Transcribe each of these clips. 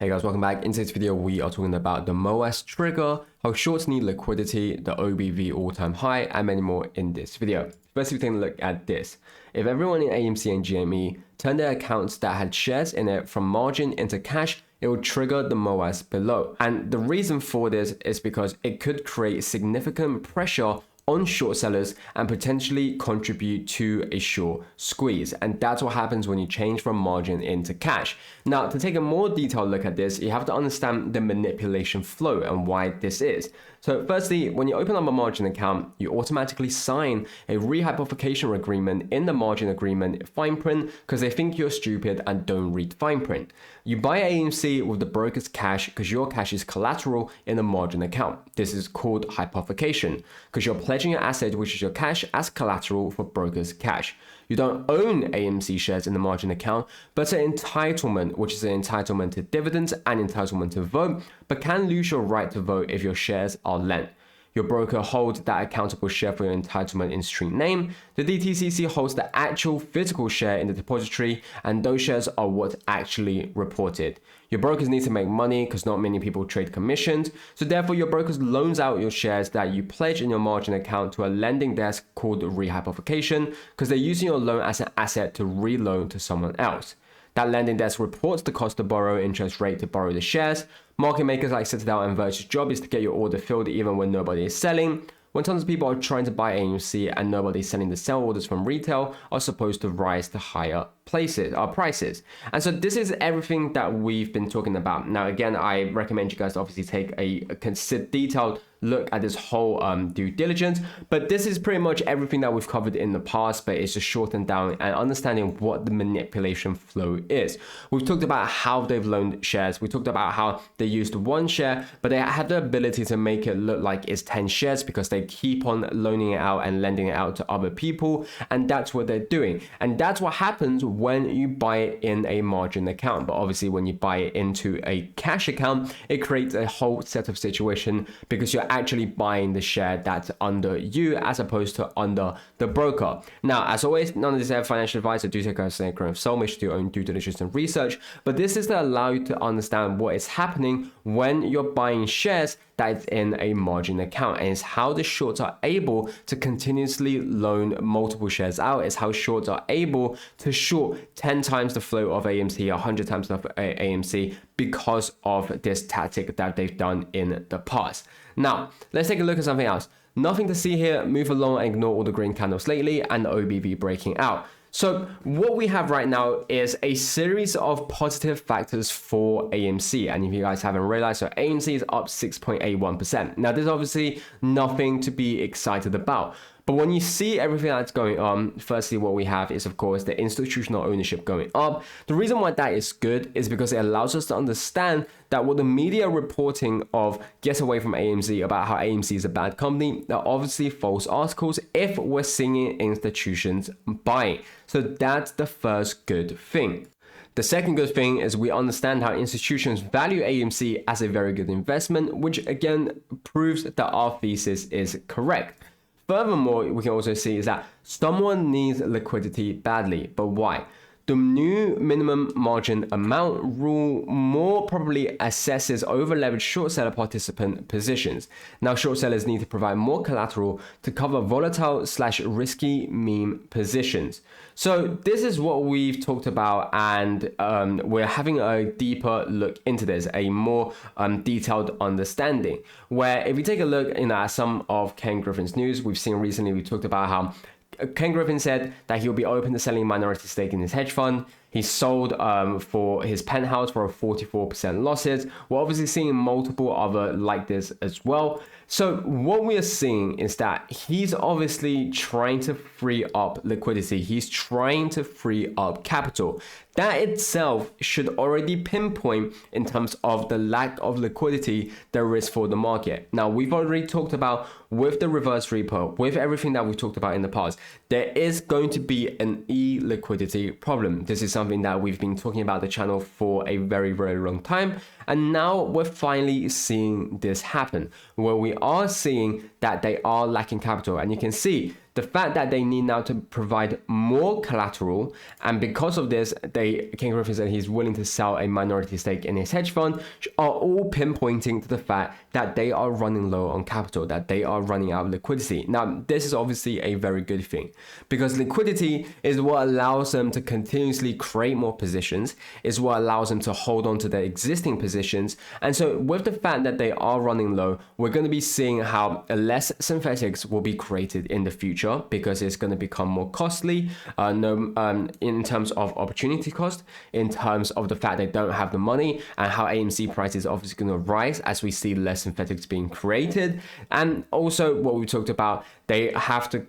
Hey guys, welcome back. In today's video, we are talking about the MOASS trigger, how shorts need liquidity, the OBV all-time high, and many more in this video. First, we take a look at this. If everyone in AMC and GME turned their accounts that had shares in it from margin into cash, it will trigger the MOASS below. And the reason for this is because it could create significant pressure on short sellers and potentially contribute to a short squeeze. And that's what happens when you change from margin into cash. Now, to take a more detailed look at this, you have to understand the manipulation flow and why this is. So firstly, when you open up a margin account, you automatically sign a rehypothecation agreement in the margin agreement fine print because they think you're stupid and don't read fine print. You buy AMC with the broker's cash because your cash is collateral in the margin account. This is called hypothecation because you're pledging your asset, which is your cash, as collateral for broker's cash. You don't own AMC shares in the margin account, but an entitlement, which is an entitlement to dividends and entitlement to vote, but can lose your right to vote if your shares are lent. Your broker holds that accountable share for your entitlement in street name. The DTCC holds the actual physical share in the depository, and those shares are what's actually reported. Your brokers need to make money because not many people trade commissions. So therefore, your brokers loans out your shares that you pledge in your margin account to a lending desk called rehypothecation because they're using your loan as an asset to reloan to someone else. That lending desk reports the cost to borrow, interest rate to borrow the shares. Market makers like Citadel and Verge's job is to get your order filled even when nobody is selling. When tons of people are trying to buy AMC and nobody is selling, the sell orders from retail are supposed to rise to higher prices. And so this is everything that we've been talking about. Now, again, I recommend you guys to obviously take a detailed look at this whole due diligence, but this is pretty much everything that we've covered in the past, but it's just shortened down and understanding what the manipulation flow is. We've talked about how they've loaned shares. We talked about how they used one share, but they have the ability to make it look like it's 10 shares because they keep on loaning it out and lending it out to other people, and that's what they're doing. And that's what happens when you buy it in a margin account. But obviously when you buy it into a cash account, it creates a whole set of situation because you're actually buying the share that's under you as opposed to under the broker. Now, as always, none of this is financial advice. I do take a grain of salt, make sure to do your own due diligence and research, but this is to allow you to understand what is happening when you're buying shares that's in a margin account, and it's how the shorts are able to continuously loan multiple shares out. It's how shorts are able to short 10 times the flow of AMC, 100 times the AMC because of this tactic that they've done in the past. Now, let's take a look at something else. Nothing to see here. Move along and ignore all the green candles lately and the OBV breaking out. So what we have right now is a series of positive factors for AMC. And if you guys haven't realized, so AMC is up 6.81%. Now, there's obviously nothing to be excited about. But when you see everything that's going on, firstly, what we have is, of course, the institutional ownership going up. The reason why that is good is because it allows us to understand that what the media reporting of gets away from AMC about how AMC is a bad company, they're obviously false articles if we're seeing institutions buying. So that's the first good thing. The second good thing is we understand how institutions value AMC as a very good investment, which again proves that our thesis is correct. Furthermore, we can also see is that someone needs liquidity badly, but why? The new minimum margin amount rule more probably assesses over-leveraged short seller participant positions. Now, short sellers need to provide more collateral to cover volatile/risky meme positions. So this is what we've talked about, and we're having a deeper look into this, a more detailed understanding. Where if we take a look at some of Ken Griffin's news, we've seen recently, we talked about how Ken Griffin said that he'll be open to selling minority stake in his hedge fund. He sold for his penthouse for a 44% losses. We're obviously seeing multiple other like this as well. So what we are seeing is that he's obviously trying to free up liquidity. He's trying to free up capital. That itself should already pinpoint in terms of the lack of liquidity there is for the market. Now, we've already talked about with the reverse repo, with everything that we've talked about in the past, there is going to be an e-liquidity problem. This is something that we've been talking about the channel for a very, very long time. And now we're finally seeing this happen, where we are seeing that they are lacking capital. And you can see the fact that they need now to provide more collateral, and because of this, Ken Griffin said he's willing to sell a minority stake in his hedge fund, are all pinpointing to the fact that they are running low on capital, that they are running out of liquidity. Now, this is obviously a very good thing, because liquidity is what allows them to continuously create more positions, is what allows them to hold on to their existing positions. And so with the fact that they are running low, we're going to be seeing how less synthetics will be created in the future, because it's going to become more costly in terms of opportunity cost, in terms of the fact they don't have the money, and how AMC price is obviously going to rise as we see less synthetics being created. And also what we talked about, they have to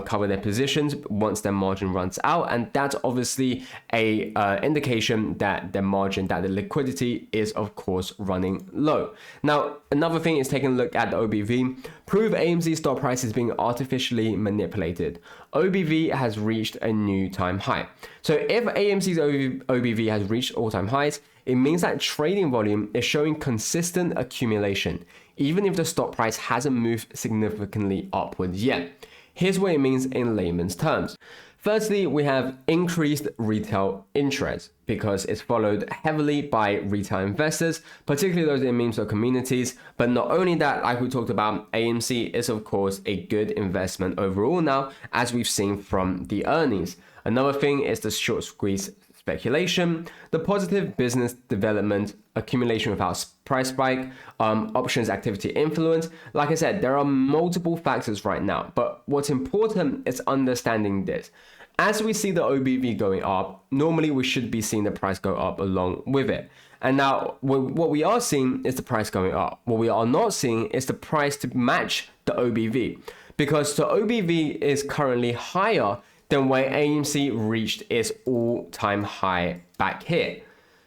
cover their positions once their margin runs out, and that's obviously a indication that the margin, that the liquidity is of course running low. Now, another thing is taking a look at the OBV. Prove AMC stock price is being artificially manipulated. OBV has reached a new time high. So if AMC's OBV has reached all-time highs, it means that trading volume is showing consistent accumulation, even if the stock price hasn't moved significantly upwards yet. Here's what it means in layman's terms. Firstly, we have increased retail interest because it's followed heavily by retail investors, particularly those in meme stock communities. But not only that, like we talked about, AMC is of course a good investment overall now, as we've seen from the earnings. Another thing is the short squeeze speculation, the positive business development, accumulation without price spike, options activity influence. Like I said, there are multiple factors right now, but what's important is understanding this. As we see the OBV going up, normally we should be seeing the price go up along with it. And now what we are seeing is the price going up. What we are not seeing is the price to match the OBV, because the OBV is currently higher than where AMC reached its all-time high back here.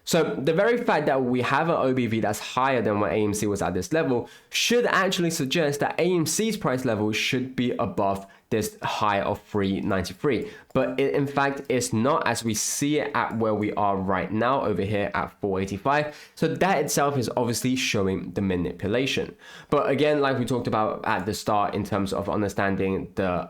So the very fact that we have an OBV that's higher than when AMC was at this level should actually suggest that AMC's price level should be above this high of 393, but it in fact is not, as we see it at where we are right now over here at 485. So that itself is obviously showing the manipulation. But again, like we talked about at the start, in terms of understanding the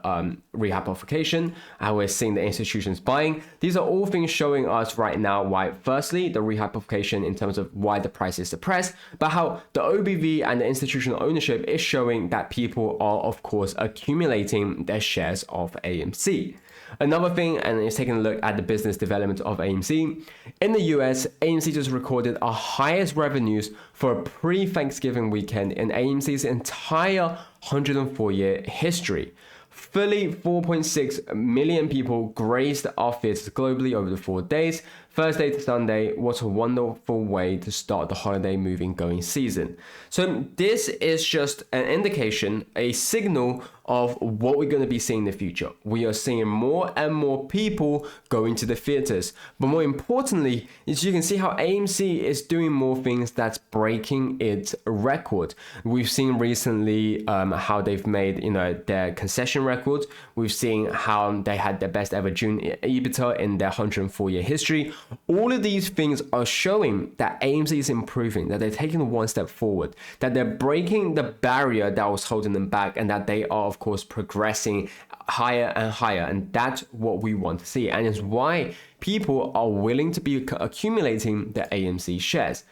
rehypothecation, how we're seeing the institutions buying, these are all things showing us right now why, firstly, the rehypothecation in terms of why the price is depressed, but how the OBV and the institutional ownership is showing that people are of course accumulating their shares of AMC. Another thing, and it's taking a look at the business development of AMC. In the US, AMC just recorded our highest revenues for a pre-Thanksgiving weekend in AMC's entire 104-year history. Fully 4.6 million people graced our theaters globally over the 4 days. Thursday to Sunday. What a wonderful way to start the holiday moving going season. So this is just an indication, a signal of what we're going to be seeing in the future. We are seeing more and more people going to the theaters. But more importantly, is you can see how AMC is doing more things that's breaking its record. We've seen recently how they've made, their concession records. We've seen how they had their best ever June EBITDA in their 104-year history. All of these things are showing that AMC is improving, that they're taking one step forward, that they're breaking the barrier that was holding them back, and that they are of course progressing higher and higher. And that's what we want to see, and it's why people are willing to be accumulating the AMC shares.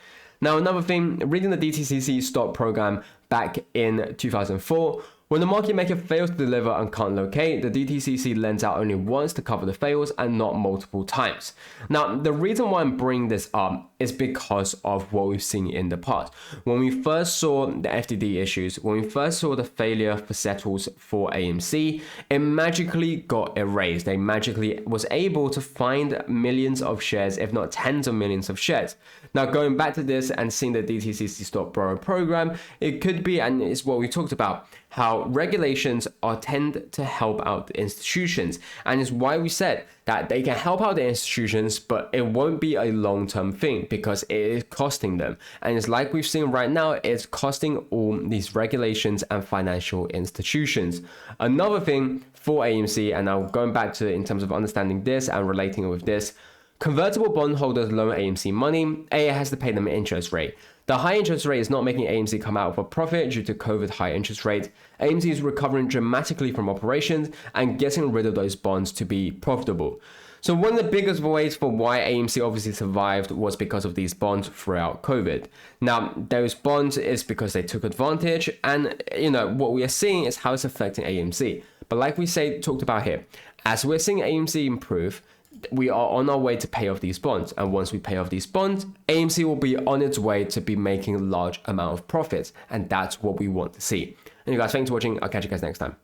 Now, another thing, reading the DTCC stock program back in 2004, when the market maker fails to deliver and can't locate, the DTCC lends out only once to cover the fails and not multiple times. Now, the reason why I'm bringing this up is because of what we've seen in the past. When we first saw the FTD issues, when we first saw the failure for settles for AMC, it magically got erased. They magically was able to find millions of shares, if not tens of millions of shares. Now, going back to this and seeing the DTCC stock borrow program, it could be, and it's what we talked about, how regulations tend to help out the institutions. And it's why we said that they can help out the institutions, but it won't be a long-term thing because it is costing them. And it's like we've seen right now, it's costing all these regulations and financial institutions. Another thing for AMC, and now going back to in terms of understanding this and relating it with this, Convertible bondholders loan AMC money, AA has to pay them an interest rate. The high interest rate is not making AMC come out of a profit due to COVID high interest rates. AMC is recovering dramatically from operations and getting rid of those bonds to be profitable. So one of the biggest ways for why AMC obviously survived was because of these bonds throughout COVID. Now, those bonds is because they took advantage, and what we are seeing is how it's affecting AMC. But like we talked about here, as we're seeing AMC improve, we are on our way to pay off these bonds. And once we pay off these bonds, AMC will be on its way to be making a large amount of profits. And that's what we want to see. And you guys, thanks for watching. I'll catch you guys next time.